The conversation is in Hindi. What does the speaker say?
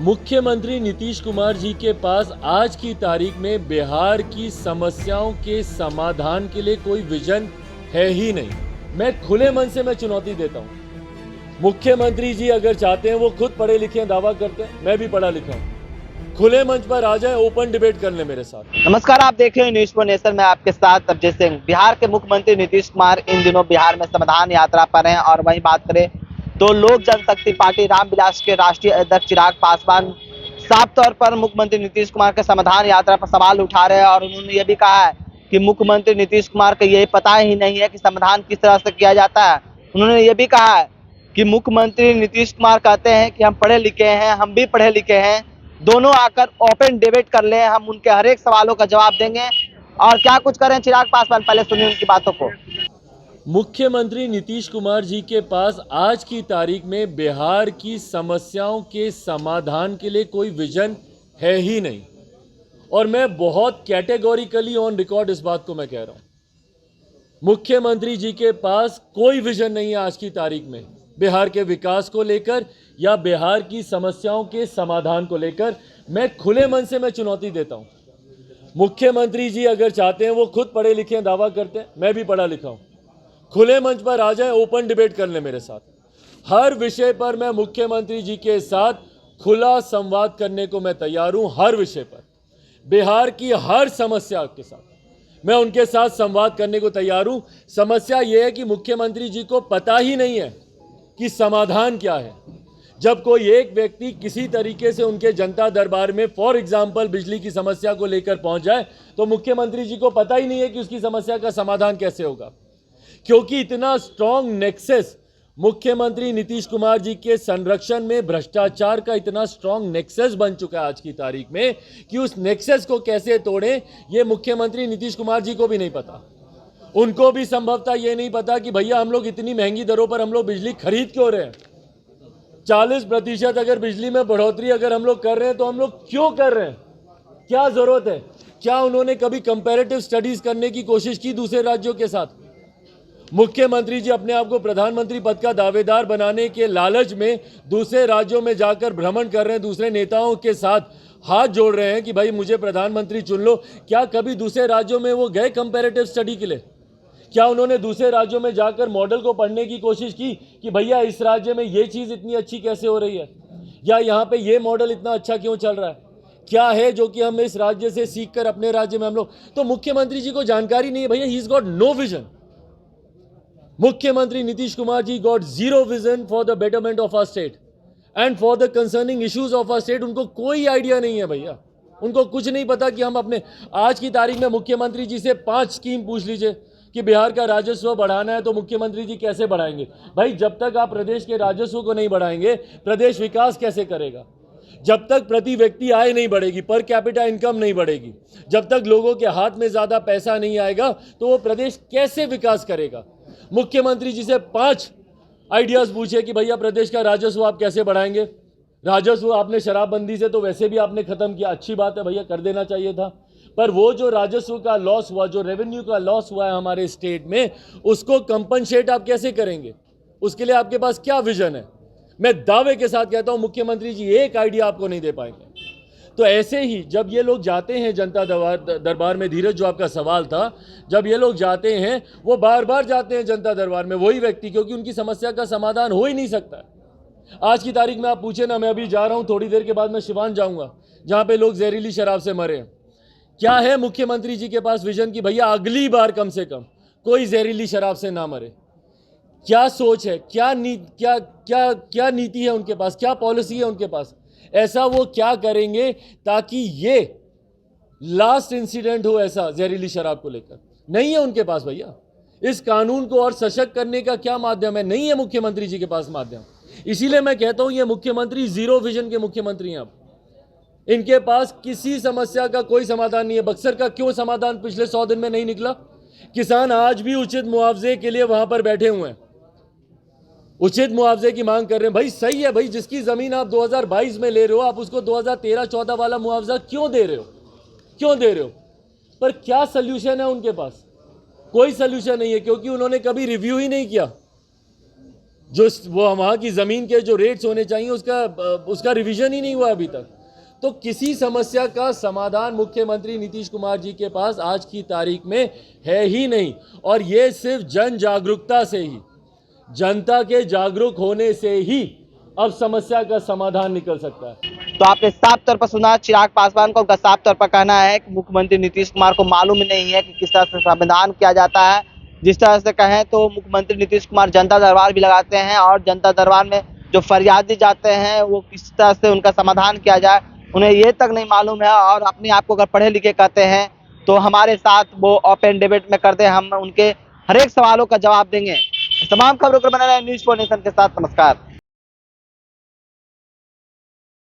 मुख्यमंत्री नीतीश कुमार जी के पास आज की तारीख में बिहार की समस्याओं के समाधान के लिए कोई विजन है ही नहीं। मैं खुले मन से चुनौती देता हूं। मुख्यमंत्री जी अगर चाहते हैं, वो खुद पढ़े लिखे हैं, दावा करते हैं, मैं भी पढ़ा लिखा हूं, खुले मंच पर आ जाए, ओपन डिबेट कर ले मेरे साथ। नमस्कार, आप देख रहे हैं न्यूज़ फॉर नेशन में आपके साथ अभिजीत सिंह। बिहार के मुख्यमंत्री नीतीश कुमार इन दिनों बिहार में समाधान यात्रा पर हैं और वहीं बात करें तो लोक जनशक्ति पार्टी रामविलास के राष्ट्रीय अध्यक्ष चिराग पासवान साफ तौर पर मुख्यमंत्री नीतीश कुमार के समाधान यात्रा पर सवाल उठा रहे हैं और उन्होंने ये भी कहा है कि मुख्यमंत्री नीतीश कुमार को यही पता ही नहीं है कि समाधान किस तरह से किया जाता है। उन्होंने ये भी कहा है कि मुख्यमंत्री नीतीश कुमार कहते हैं कि हम पढ़े लिखे हैं, हम भी पढ़े लिखे हैं, दोनों आकर ओपन डिबेट कर ले, हम उनके हर एक सवालों का जवाब देंगे। और क्या कुछ करें चिराग पासवान, पहले सुनिए उनकी बातों को। मुख्यमंत्री नीतीश कुमार जी के पास आज की तारीख में बिहार की समस्याओं के समाधान के लिए कोई विजन है ही नहीं। और मैं बहुत कैटेगोरिकली ऑन रिकॉर्ड इस बात को मैं कह रहा हूं। मुख्यमंत्री जी के पास कोई विजन नहीं है आज की तारीख में बिहार के विकास को लेकर या बिहार की समस्याओं के समाधान को लेकर। मैं खुले मन से चुनौती देता हूं। मुख्यमंत्री जी अगर चाहते हैं, वो खुद पढ़े लिखे हैं, दावा करते हैं, मैं भी पढ़ा लिखा हूं, खुले मंच पर आ जाए, ओपन डिबेट कर ले मेरे साथ। हर विषय पर मैं मुख्यमंत्री जी के साथ खुला संवाद करने को मैं तैयार हूं। हर विषय पर, बिहार की हर समस्या के साथ मैं उनके साथ संवाद करने को तैयार हूं। समस्या यह है कि मुख्यमंत्री जी को पता ही नहीं है कि समाधान क्या है। जब कोई एक व्यक्ति किसी तरीके से उनके जनता दरबार में फॉर एग्जाम्पल बिजली की समस्या को लेकर पहुंच जाए, तो मुख्यमंत्री जी को पता ही नहीं है कि उसकी समस्या का समाधान कैसे होगा, क्योंकि इतना स्ट्रॉन्ग नेक्सस मुख्यमंत्री नीतीश कुमार जी के संरक्षण में भ्रष्टाचार का इतना स्ट्रॉन्ग नेक्सस बन चुका है आज की तारीख में कि उस नेक्सस को कैसे तोड़ें, ये मुख्यमंत्री नीतीश कुमार जी को भी नहीं पता। उनको भी संभवतः ये नहीं पता कि भैया हम लोग इतनी महंगी दरों पर हम लोग बिजली खरीद क्यों रहे हैं। 40% अगर बिजली में बढ़ोतरी अगर हम लोग कर रहे हैं तो हम लोग क्यों कर रहे हैं, क्या जरूरत है। क्या उन्होंने कभी कंपैरेटिव स्टडीज करने की कोशिश की दूसरे राज्यों के साथ? मुख्यमंत्री जी अपने आप को प्रधानमंत्री पद का दावेदार बनाने के लालच में दूसरे राज्यों में जाकर भ्रमण कर रहे हैं, दूसरे नेताओं के साथ हाथ जोड़ रहे हैं कि भाई मुझे प्रधानमंत्री चुन लो। क्या कभी दूसरे राज्यों में वो गए कंपैरेटिव स्टडी के लिए? क्या उन्होंने दूसरे राज्यों में जाकर मॉडल को पढ़ने की कोशिश की कि भैया इस राज्य में ये चीज़ इतनी अच्छी कैसे हो रही है, या यहाँ पे ये मॉडल इतना अच्छा क्यों चल रहा है, क्या है जो कि हम इस राज्य से सीख कर अपने राज्य में हम लोग। तो मुख्यमंत्री जी को जानकारी नहीं है भैया, he is got no vision. मुख्यमंत्री Nitish Kumar ji got zero vision for the betterment of our state and for the concerning issues of our state. उनको कोई आइडिया नहीं है भैया, उनको कुछ नहीं पता कि हम अपने आज की तारीख में मुख्यमंत्री जी से 5 स्कीम पूछ लीजिए कि बिहार का राजस्व बढ़ाना है तो मुख्यमंत्री जी कैसे बढ़ाएंगे। भाई जब तक आप प्रदेश के राजस्व को नहीं बढ़ाएंगे, प्रदेश विकास कैसे करेगा? जब तक प्रति व्यक्ति आय नहीं बढ़ेगी, पर कैपिटा इनकम नहीं बढ़ेगी, जब तक लोगों के हाथ में ज्यादा पैसा नहीं आएगा, तो वो प्रदेश कैसे विकास करेगा। मुख्यमंत्री जी से 5 आइडियाज पूछे कि भैया प्रदेश का राजस्व आप कैसे बढ़ाएंगे। राजस्व आपने शराबबंदी से तो वैसे भी आपने खत्म किया, अच्छी बात है भैया, कर देना चाहिए था, पर वो जो राजस्व का लॉस हुआ, जो रेवेन्यू का लॉस हुआ है हमारे स्टेट में, उसको कंपनसेट आप कैसे करेंगे? उसके लिए आपके पास क्या विजन है? मैं दावे के साथ कहता हूं मुख्यमंत्री जी एक आइडिया आपको नहीं दे पाएंगे। तो ऐसे ही जब ये लोग जाते हैं जनता दरबार में, धीरज जो आपका सवाल था, जब ये लोग जाते हैं वो बार बार जाते हैं जनता दरबार में, वही व्यक्ति, क्योंकि उनकी समस्या का समाधान हो ही नहीं सकता। आज की तारीख में आप पूछे ना, मैं अभी जा रहा हूं, थोड़ी देर के बाद मैं सिवान जाऊंगा जहां पे लोग जहरीली शराब से मरे हैं। क्या है मुख्यमंत्री जी के पास विजन कि भैया अगली बार कम से कम कोई जहरीली शराब से ना मरे? क्या सोच है, क्या नीति है उनके पास, क्या पॉलिसी है उनके पास? ऐसा वो क्या करेंगे ताकि ये लास्ट इंसिडेंट हो ऐसा जहरीली शराब को लेकर? नहीं है उनके पास भैया। इस कानून को और सशक्त करने का क्या माध्यम है? नहीं है मुख्यमंत्री जी के पास माध्यम। इसीलिए मैं कहता हूं ये मुख्यमंत्री जीरो विजन के मुख्यमंत्री हैं। अब इनके पास किसी समस्या का कोई समाधान नहीं है। बक्सर का क्यों समाधान पिछले 100 दिन में नहीं निकला? किसान आज भी उचित मुआवजे के लिए वहां पर बैठे हुए हैं, उचित मुआवजे की मांग कर रहे हैं। भाई सही है भाई, जिसकी जमीन आप 2022 में ले रहे हो, आप उसको 2013-14 वाला मुआवजा क्यों दे रहे हो? क्यों दे रहे हो? पर क्या सल्यूशन है उनके पास? कोई सल्यूशन नहीं है, क्योंकि उन्होंने कभी रिव्यू ही नहीं किया। जो वो वहाँ की ज़मीन के जो रेट्स होने चाहिए उसका रिवीजन ही नहीं हुआ अभी तक। तो किसी समस्या का समाधान मुख्यमंत्री नीतीश कुमार जी के पास आज की तारीख में है ही नहीं। और ये सिर्फ जन जागरूकता से ही, जनता के जागरूक होने से ही अब समस्या का समाधान निकल सकता है। तो आपने साफ तौर पर सुना चिराग पासवान को, उनका साफ तौर पर कहना है कि मुख्यमंत्री नीतीश कुमार को मालूम ही नहीं है कि किस तरह से समाधान किया जाता है। जिस तरह से कहें तो मुख्यमंत्री नीतीश कुमार जनता दरबार भी लगाते हैं और जनता दरबार में जो फरियादी जाते हैं वो किस तरह से उनका समाधान किया जाए उन्हें ये तक नहीं मालूम है। और अपने आप को अगर पढ़े लिखे कहते हैं तो हमारे साथ वो ओपन डिबेट में करते हैं, हम उनके हर एक सवालों का जवाब देंगे। तमाम खबरों को बना रहे न्यूज़4 नेशन के साथ। नमस्कार।